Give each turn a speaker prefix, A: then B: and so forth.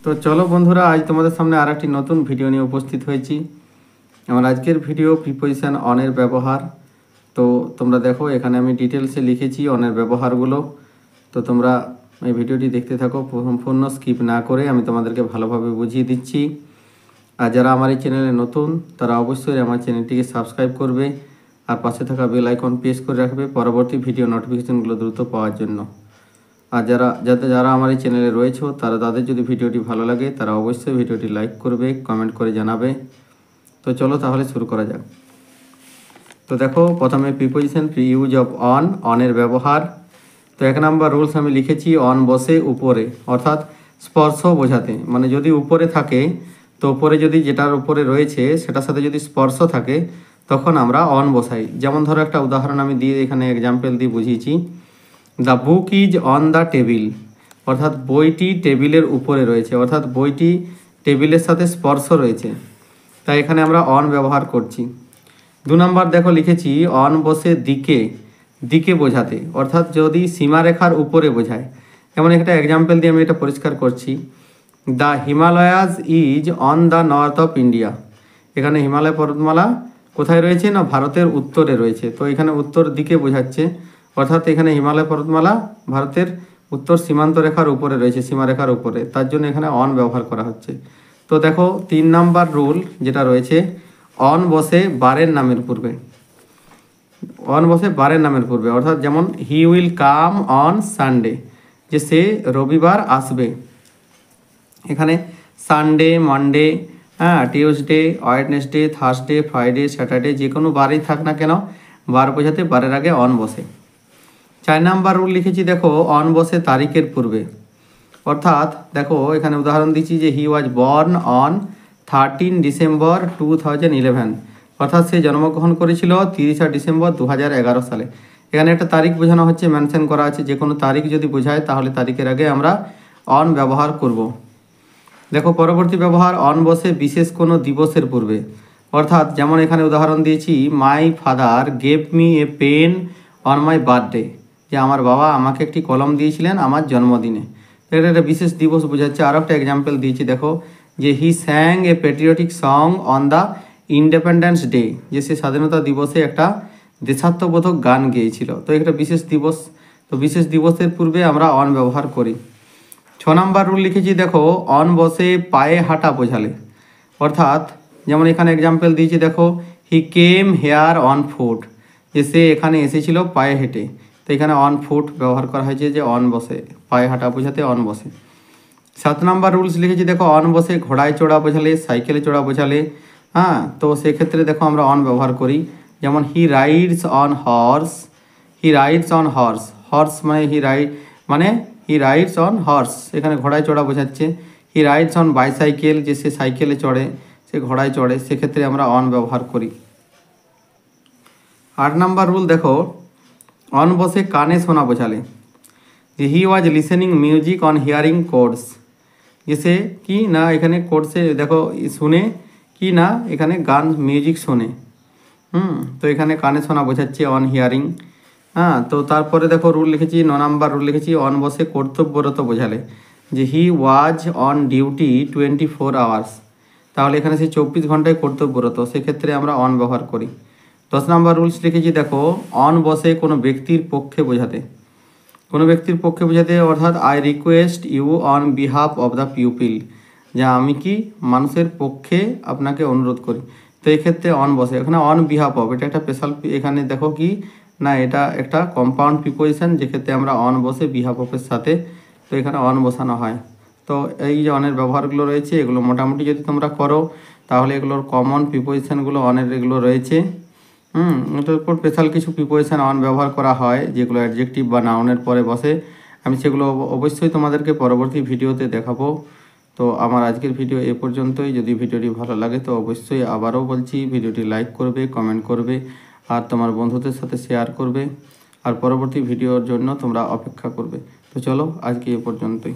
A: তো চলো বন্ধুরা, আজ তোমাদের সামনে আর একটি নতুন ভিডিও নিয়ে উপস্থিত হয়েছি। আমার আজকের ভিডিও প্রিপোজিশন অনের ব্যবহার। তো তোমরা দেখো, এখানে আমি ডিটেলসে লিখেছি অনের ব্যবহারগুলো। তো তোমরা এই ভিডিওটি দেখতে থাকো, সম্পূর্ণ স্কিপ না করে আমি তোমাদেরকে ভালোভাবে বুঝিয়ে দিচ্ছি। আর যারা আমার এই চ্যানেলে নতুন, তারা অবশ্যই আমার চ্যানেলটিকে সাবস্ক্রাইব করবে আর পাশে থাকা বেল আইকন প্রেস করে রাখবে পরবর্তী ভিডিও নোটিফিকেশনগুলো দ্রুত পাওয়ার জন্য। আর যারা আমার এই চ্যানেলে রয়েছে তাদের যদি ভিডিওটি ভালো লাগে, তারা অবশ্যই ভিডিওটি লাইক করবে, কমেন্ট করে জানাবে। তো চলো তাহলে শুরু করা যাক। তো দেখো, প্রথমে প্রিপোজিশন ইউজ অফ অনের ব্যবহার। তো 1 নম্বর রুলস আমি লিখেছি অন বসে উপরে, অর্থাৎ স্পর্শ বোঝাতে। মানে যদি উপরে থাকে, তো উপরে যদি যেটার উপরে রয়েছে সেটার সাথে যদি স্পর্শ থাকে তখন আমরা অন বসাই। যেমন ধরো একটা উদাহরণ আমি দিয়ে এখানে এক্সাম্পল দিয়ে বুঝিয়েছি। The book is on the table, অর্থাৎ বইটি টেবিলের উপরে রয়েছে, অর্থাৎ বইটি টেবিলের সাথে স্পর্শ রয়েছে, তাই এখানে আমরা অন ব্যবহার করছি। 2 নম্বর দেখো লিখেছি অন বসে দিকে বোঝাতে, অর্থাৎ যদি সীমারেখার উপরে বোঝায়। যেমন একটা এক্সাম্পল দিয়ে আমি এটা পরিষ্কার করছি। The Himalayas is on the north of India, এখানে হিমালয় পর্বতমালা কোথায় রয়েছে না ভারতের উত্তরে রয়েছে, তো এখানে উত্তর দিকে বোঝাচ্ছে, অর্থাৎ এখানে হিমালয় পর্বতমালা ভারতের উত্তর সীমান্ত রেখার উপরে রয়েছে, সীমারেখার উপরে, তার জন্য এখানে অন ব্যবহার করা হচ্ছে। তো দেখো 3 নম্বর রুল যেটা রয়েছে, অন বসে বারের নামের পূর্বে। অন বসে বারের নামের পূর্বে, অর্থাৎ যেমন he will come on Sunday, যে সে রবিবার আসবে। এখানে Sunday, Monday, Tuesday, Wednesday, Thursday, Friday, Saturday, যে কোনো বারেই থাক না কেন, বার বোঝাতে বারের আগে অন বসে। 4 নম্বর রুল লিখেছি দেখো অন বসে তারিখের পূর্বে, অর্থাৎ দেখো এখানে উদাহরণ দিচ্ছি যে he was born on 13 December 2011, অর্থাৎ সে জন্মগ্রহণ করেছিল 30 ডিসেম্বর 2011 সালে। এখানে একটা তারিখ বোঝানো হচ্ছে, মেনশন করা আছে। যে কোনো তারিখ যদি বোঝায় তাহলে তারিখের আগে আমরা অন ব্যবহার করব। দেখো পরবর্তী ব্যবহার অন বসে বিশেষ কোনো দিবসের পূর্বে, অর্থাৎ যেমন এখানে উদাহরণ দিয়েছি my father gave me a pen on my birthday, যে আমার বাবা আমাকে একটি কলম দিয়েছিলেন আমার জন্মদিনে। এটা একটা বিশেষ দিবস বোঝাচ্ছে। আরও একটা এক্সাম্পল দিয়েছি দেখো, যে he sang a patriotic song on the independence day, যে সে স্বাধীনতা দিবসে একটা দেশাত্মবোধক গান গেয়েছিল। তো একটা বিশেষ দিবস, তো বিশেষ দিবসের পূর্বে আমরা অন ব্যবহার করি। 6 নম্বর রুল লিখেছি দেখো অন বসে পায়ে হাঁটা বোঝালে, অর্থাৎ যেমন এখানে এক্সাম্পল দিয়েছি দেখো হি কেম হেয়ার অন ফুট, যে সে এখানে এসেছিল পায়ে হেঁটে। তো এখানে অন ফুট ব্যবহার করা হয়েছে, যে অন বসে পায়ে হাঁটা বোঝাতে অন বসে। 7 নম্বর রুলস লিখেছি দেখো অন বসে ঘোড়ায় চড়া বোঝালে, সাইকেলে চড়া বোঝালে। তো সেক্ষেত্রে দেখো আমরা অন ব্যবহার করি। যেমন he rides on horse, he rides on horse, horse মানে হি রাইডস অন হর্স, এখানে ঘোড়ায় চড়া বোঝাচ্ছে। হি রাইডস অন বাইসাইকেল, যে সে সাইকেলে চড়ে, সে ঘোড়ায় চড়ে, সেক্ষেত্রে আমরা অন ব্যবহার করি। 8 নম্বর রুল দেখো অন বসে কানে শোনা বোঝালে, যে he was listening music on hearing cords, যে সে কি না এখানে কোডসে দেখো শুনে কি না এখানে গান মিউজিক শোনে। তো এখানে কানে শোনা বোঝাচ্ছে অন হিয়ারিং। তো তারপরে দেখো রুল লিখেছি 9 নম্বর রুল লিখেছি অন বসে কর্তব্যরত বোঝালে, যে he was on duty 24 hours, তাহলে এখানে সে 24 ঘন্টায় কর্তব্যরত, সেক্ষেত্রে আমরা অন ব্যবহার করি। 10 নম্বর রুলস লিখেছি দেখো অন বসে কোনো ব্যক্তির পক্ষে বোঝাতে, কোনো ব্যক্তির পক্ষে বোঝাতে, অর্থাৎ I request you on behalf of the pupil, যা আমি কি মানুষের পক্ষে আপনাকে অনুরোধ করি। তো এক্ষেত্রে অন বসে, এখানে অন বিহাফ অফ, এটা একটা স্পেশাল, এখানে দেখো কি না এটা একটা কম্পাউন্ড প্রিপোজিশন, যেক্ষেত্রে আমরা অন বসে বিহাফ অফের সাথে, তো এখানে অন বসানো হয়। তো এই যে অনের ব্যবহারগুলো রয়েছে, এগুলো মোটামুটি যদি তোমরা করো তাহলে এগুলোর কমন প্রিপোজিশনগুলো অনের এগুলো রয়েছে। এটার উপর স্পেশাল কিছু প্রিপোজিশন অন ব্যবহার করা হয়, যেগুলো অ্যাডজেক্টিভ বা নাউনের পরে বসে। আমি সেগুলো অবশ্যই তোমাদেরকে পরবর্তী ভিডিওতে দেখাবো। তো আমার আজকের ভিডিও এ পর্যন্তই। যদি ভিডিওটি ভালো লাগে তো অবশ্যই আবারও বলছি ভিডিওটি লাইক করবে, কমেন্ট করবে আর তোমার বন্ধুদের সাথে শেয়ার করবে, আর পরবর্তী ভিডিওর জন্য তোমরা অপেক্ষা করবে। তো চলো আজকে এ পর্যন্তই।